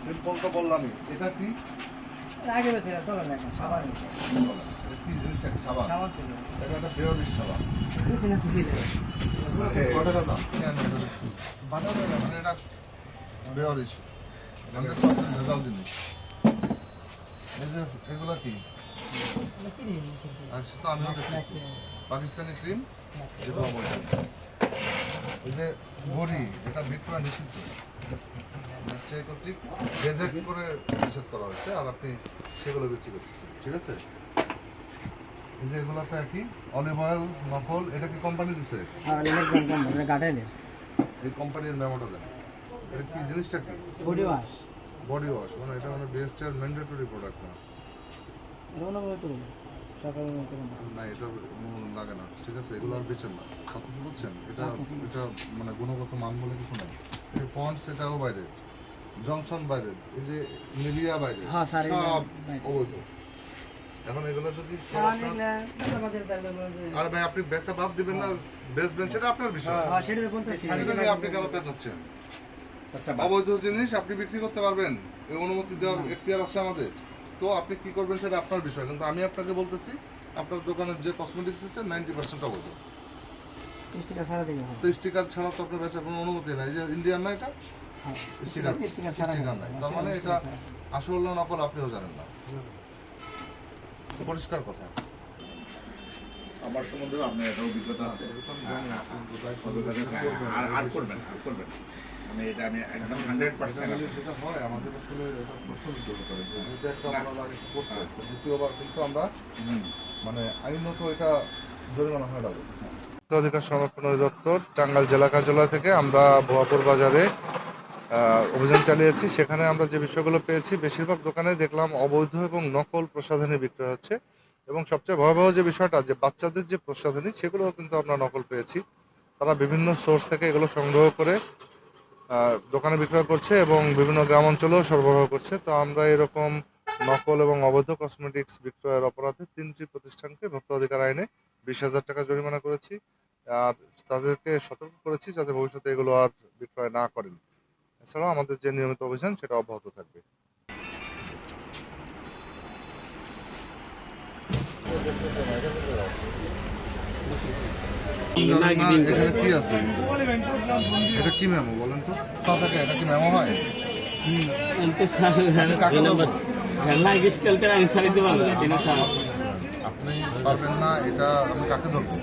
Simple তো বললামই। এটা কি আগে বেছে চলে না সাবান কি জিনিসটা কি? সাবান। সাবান ছিল এটা একটা বেয়ারিশ সাবান। বেশি না তুই কত টাকা দাম? বানানো না, মানে এটা বেয়ারিশ 100% ভেজাল জিনিস। এই যে এগুলা কি? আর সেটা আমিও দেখতেছি পাকিস্তানি ক্রিম, যেটা বলছেন। এই যে বড়ি, এটা বিক্রয় নিষিদ্ধ, ন্যাশনাল কর্তৃক গেজেট করে নিষেধ করা হয়েছে, আর আপনি সেগুলো বিক্রি করতেছেন, ঠিক আছে? এই যে এগুলো তো একই, অলিভ অয়েল নকল, এটা কি কোম্পানি দিছে? এই কোম্পানির মেমোটা দেন। এটা কি জিনিসটা কি? বডি ওয়াশ বডি ওয়াশ, মানে এটা মানে বেস্ট এর ম্যান্ডেটরি প্রোডাক্ট না। সকালে না, এটা লাগে না, ঠিক আছে? এগুলো আর বেচেন না, কথা কি বলছেন? এটা এটা মানে গুণগত মান বলে কিছু নাই। এই পন্ডস এটাও বাইরে, জনসন বাইরে, এই যে নিভিয়া বাইরে, সব অবৈধ। এখন এগুলো যদি আর ভাই আপনি বেচা বাদ দিবেন না, বেচবেন, সেটা আপনার বিষয়। সেটা নিয়ে আপনি কেন পেঁচাচ্ছেন? অবৈধ জিনিস আপনি বিক্রি করতে পারবেন, এই অনুমতি দেওয়ার এখতিয়ার আছে আমাদের। তো আপনি কি করবেন সেটা আপনার বিষয়, কিন্তু আমি আপনাকে বলতেছি আপনার দোকানের যে কসমেটিক্স আছে 90% অবৈধ। তো স্টিকার ছাড়া তো আপনার বেচার কোনো অনুমতি নাই। যে ইন্ডিয়ান না, এটা স্টিকার নাই, তার মানে এটা আসল না নকল আপনিও জানেন না। পরিষ্কার কথা। আমার সম্বন্ধে আপনার একটা অভিজ্ঞতা আছে, আর করবেন মানে এটা আমি একদম 100% যেটা হয় আমাদের আসলে এটা প্রশ্নবিদ্ধ হতে পারে, যেহেতু একটা আমরা আগে করছে, দ্বিতীয়বার কিন্তু আমরা মানে আইনত এটা জরিমানা হয়ে যাবে। অধিকার সংরক্ষণ অধিদপ্তর টাঙ্গাইল জেলা কার্যালয় থেকে আমরা ভুয়াপুর বাজারে অভিযান চালিয়েছি। সেখানে আমরা যে বিষয়গুলো পেয়েছি, বেশিরভাগ দোকানে দেখলাম অবৈধ এবং নকল প্রসাধনী বিক্রয় হচ্ছে, এবং সবচেয়ে ভয়াবহ যে বিষয়টা, যে বাচ্চাদের যে প্রসাধনী, সেগুলোও কিন্তু আমরা নকল পেয়েছি। তারা বিভিন্ন সোর্স থেকে এগুলো সংগ্রহ করে দোকানে বিক্রয় করছে এবং বিভিন্ন গ্রাম অঞ্চলেও সরবরাহ করছে। তো আমরা এরকম নকল এবং অবৈধ কসমেটিক্স বিক্রয়ের অপরাধে 3টি প্রতিষ্ঠানকে ভোক্তা অধিকার আইনে 20,000 টাকা জরিমানা করেছি, আর তাদেরকে সতর্ক করেছি যাতে ভবিষ্যতে এগুলো আর বিক্রয় না করেন। এছাড়াও আমাদের যে নিয়মিত অভিযান সেটা অব্যাহত থাকবে। এখানে কি আছে? এটা কি মেমো বলেন তো? পাতাকে এটা কি মেমো হয়? আপনি পারবেন না, এটা আমি কাকে ধরবো?